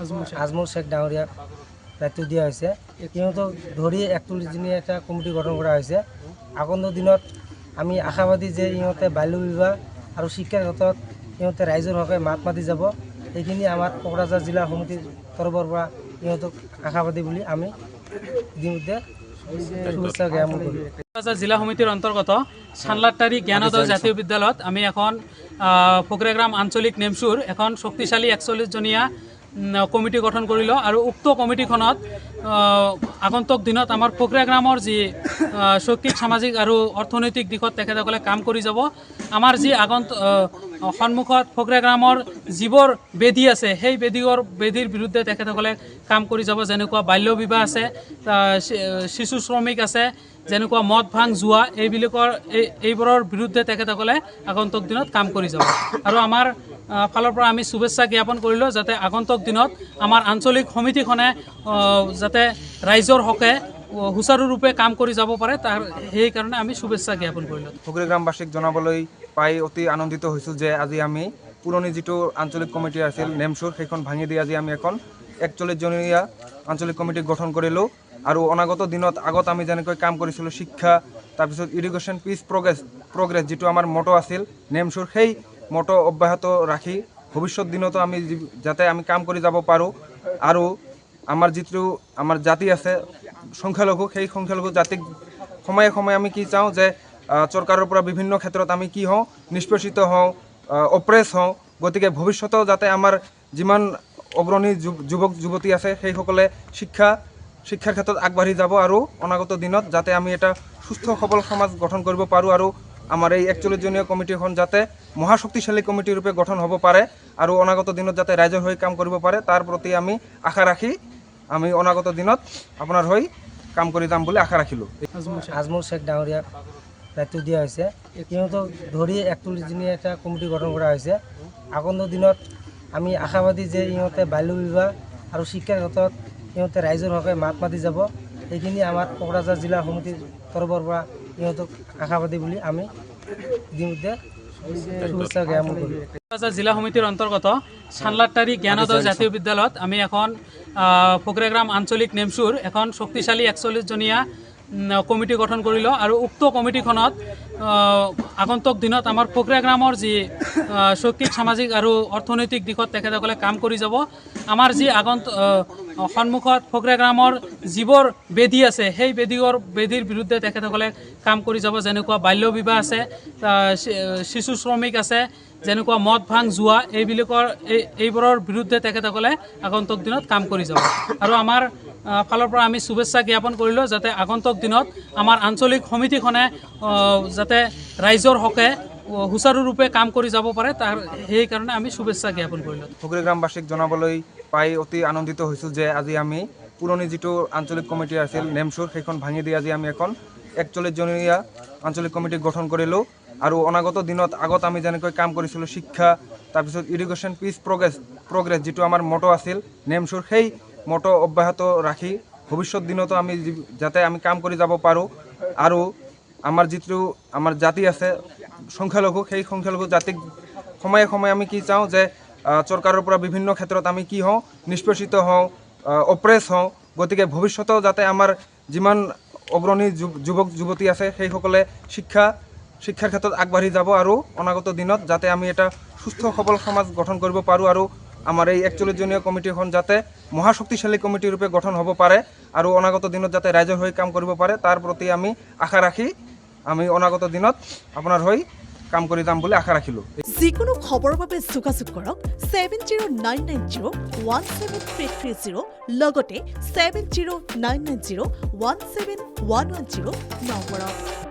আজমল শেখ ডাঙৰীয়াক দায়িত্ব দিয়া হৈছে। সিহঁতক ধৰি 41 দিনীয়া এটা কমিটি গঠন কৰা হৈছে। আগন্তুক দিনত আমি আশাবাদী যে ইহঁতে বাল্য বিবাহ আৰু শিক্ষাৰ ক্ষেত্ৰত ইহঁতে ৰাইজৰ হকে মাত মাতি যাব। এইখিনি আমাৰ কোকৰাঝাৰ জিলা সমিতিৰ তৰফৰ পৰা ইহঁতক আশাবাদী বুলি আমি ইতিমধ্যে শুভেচ্ছা জ্ঞাপন কৰোঁ। কোকৰাঝাৰ জিলা সমিতিৰ অন্তৰ্গত চানলাটাৰী জ্ঞানোদয় জাতীয় বিদ্যালয়ত আমি এখন ফকৰাগ্ৰাম আঞ্চলিক নেমচুৰ এখন শক্তিশালী 41 জনীয়া কমিটি গঠন কৰিলোঁ আৰু উক্ত কমিটিখনত আগন্তুক দিনত আমাৰ ফকৰাগ্ৰামৰ যি শৈক্ষিক সামাজিক আৰু অৰ্থনৈতিক দিশত তেখেতসকলে কাম কৰি যাব। আমাৰ যি সন্মুখত ফকৰাগ্ৰামৰ যিবোৰ বেদী আছে সেই বেদীৰ বিৰুদ্ধে তেখেতসকলে কাম কৰি যাব। যেনেকুৱা বাল্য বিবাহ আছে, শিশু শ্ৰমিক আছে, যেনেকুৱা মদ ভাং জুৱা এইবোৰৰ বিৰুদ্ধে তেখেতসকলে আগন্তুক দিনত কাম কৰি যাব। আৰু আমাৰ ফালৰ পৰা আমি শুভেচ্ছা জ্ঞাপন কৰিলোঁ যাতে আগন্তুক দিনত আমাৰ আঞ্চলিক সমিতিখনে যাতে ৰাইজৰ হকে সুচাৰুৰূপে কাম কৰি যাব পাৰে সেইকাৰণে আমি শুভেচ্ছা জ্ঞাপন কৰিলোঁ। ফকৰাগ্ৰামবাসীক জনাবলৈ পাই অতি আনন্দিত হৈছোঁ যে আজি আমি পুৰণি যিটো আঞ্চলিক কমিটি আছিল নেমচুৰ সেইখন ভাঙি দি আজি আমি এখন 41 জনীয়া আঞ্চলিক কমিটি গঠন কৰিলোঁ। আৰু অনাগত দিনত আগত আমি যেনেকৈ কাম কৰিছিলোঁ শিক্ষা, তাৰপিছত ইডুকেশ্যন পিচ প্ৰগ্ৰেছ যিটো আমাৰ মটো আছিল নেমচুৰ, সেই মটো অব্যাহত ৰাখি ভৱিষ্যত দিনতো আমি যাতে আমি কাম কৰি যাব পাৰোঁ। আৰু আমাৰ জাতি আছে সংখ্যালঘু, সেই সংখ্যালঘু জাতিক সময়ে সময়ে আমি কি চাওঁ যে চৰকাৰৰ পৰা বিভিন্ন ক্ষেত্ৰত আমি কি হওঁ, নিষ্পেষিত হওঁ, অপ্ৰেছ হওঁ। গতিকে ভৱিষ্যতেও যাতে আমাৰ যিমান অগ্ৰণী যুৱক যুৱতী আছে সেইসকলে শিক্ষাৰ ক্ষেত্ৰত আগবাঢ়ি যাব আৰু অনাগত দিনত যাতে আমি এটা সুস্থ সবল সমাজ গঠন কৰিব পাৰোঁ আৰু আমাৰ এই 41 জনীয়া কমিটিখন যাতে মহাশক্তিশালী কমিটি ৰূপে গঠন হ'ব পাৰে আৰু অনাগত দিনত যাতে ৰাইজৰ হৈ কাম কৰিব পাৰে তাৰ প্ৰতি আমি আশা ৰাখি আমি অনাগত দিনত আপোনাৰ হৈ কাম কৰি যাম বুলি আশা ৰাখিলোঁ। আজমল শেখ ডাঙৰীয়াক দায়িত্ব দিয়া হৈছে। সিহঁতক ধৰি 41 দিনীয়া এটা কমিটি গঠন কৰা হৈছে। আগন্তুক দিনত আমি আশাবাদী যে ইহঁতে বাল্য বিবাহ আৰু শিক্ষাৰ ক্ষেত্ৰত ইহঁতে ৰাইজৰ হকে মাত মাতি যাব। এইখিনি আমাৰ কোকৰাঝাৰ জিলা সমিতিৰ তৰফৰ পৰা ইহঁতক আশাবাদী বুলি আমি ইতিমধ্যে শুভেচ্ছা জ্ঞাপন কৰোঁ। কোকৰাঝাৰ জিলা সমিতিৰ অন্তৰ্গত চানলাটাৰী জ্ঞানোদয় জাতীয় বিদ্যালয়ত আমি এখন ফকৰাগ্ৰাম আঞ্চলিক নেমচুৰ এখন শক্তিশালী 41 জনীয়া কমিটি গঠন কৰিলোঁ আৰু উক্ত কমিটিখনত আগন্তুক দিনত আমাৰ ফকৰাগ্ৰামৰ যি শৈক্ষিক সামাজিক আৰু অৰ্থনৈতিক দিশত তেখেতসকলে কাম কৰি যাব। আমাৰ যি সন্মুখত ফকৰাগ্ৰামৰ যিবোৰ বেদী আছে সেই বেদীৰ বিৰুদ্ধে তেখেতসকলে কাম কৰি যাব। যেনেকুৱা বাল্য বিবাহ আছে, শিশু শ্ৰমিক আছে, যেনেকুৱা মদ ভাং জুৱা এইবোৰৰ বিৰুদ্ধে তেখেতসকলে আগন্তুক দিনত কাম কৰি যাব। আৰু আমাৰ ফালৰ পৰা আমি শুভেচ্ছা জ্ঞাপন কৰিলোঁ যাতে আগন্তুক দিনত আমাৰ আঞ্চলিক সমিতিখনে যাতে ৰাইজৰ হকে সুচাৰুৰূপে কাম কৰি যাব পাৰে সেইকাৰণে আমি শুভেচ্ছা জ্ঞাপন কৰিলোঁ। ফকৰাগ্ৰামবাসীক জনাবলৈ পাই অতি আনন্দিত হৈছোঁ যে আজি আমি পুৰণি যিটো আঞ্চলিক কমিটি আছিল নেমচুৰ সেইখন ভাঙি দি আজি আমি এখন 41 জনীয়া আঞ্চলিক কমিটি গঠন কৰিলোঁ। আৰু অনাগত দিনত আগত আমি যেনেকৈ কাম কৰিছিলোঁ শিক্ষা, তাৰপিছত ইডুকেশ্যন পিচ প্ৰগ্ৰেছ যিটো আমাৰ মটো আছিল নেমচুৰ, সেই মটো অব্যাহত ৰাখি ভৱিষ্যত দিনতো আমি যাতে আমি কাম কৰি যাব পাৰোঁ। আৰু আমাৰ জাতি আছে সংখ্যালঘু, সেই সংখ্যালঘু জাতিক সময়ে সময়ে আমি কি চাওঁ যে চৰকাৰৰ পৰা বিভিন্ন ক্ষেত্ৰত আমি কি হওঁ, নিষ্পেষিত হওঁ, অপ্ৰেছ হওঁ। গতিকে ভৱিষ্যতেও যাতে আমাৰ যিমান অগ্ৰণী যুৱক যুৱতী আছে সেইসকলে শিক্ষাৰ ক্ষেত্ৰত আগবাঢ়ি যাব আৰু অনাগত দিনত যাতে আমি এটা সুস্থ সবল সমাজ গঠন কৰিব পাৰোঁ আৰু আমাৰ এই 41 জনীয়া কমিটিখন যাতে মহাশক্তিশালী কমিটি ৰূপে গঠন হ'ব পাৰে আৰু অনাগত দিনত যাতে ৰাইজৰ হৈ কাম কৰিব পাৰে তাৰ প্ৰতি আমি আশা ৰাখি আমি অনাগত দিনত আপোনাৰ হৈ কাম কৰি যাম বুলি আশা ৰাখিলোঁ। যিকোনো খবৰৰ বাবে যোগাযোগ কৰক 7099017330 লগতে 7099017110 নম্বৰত।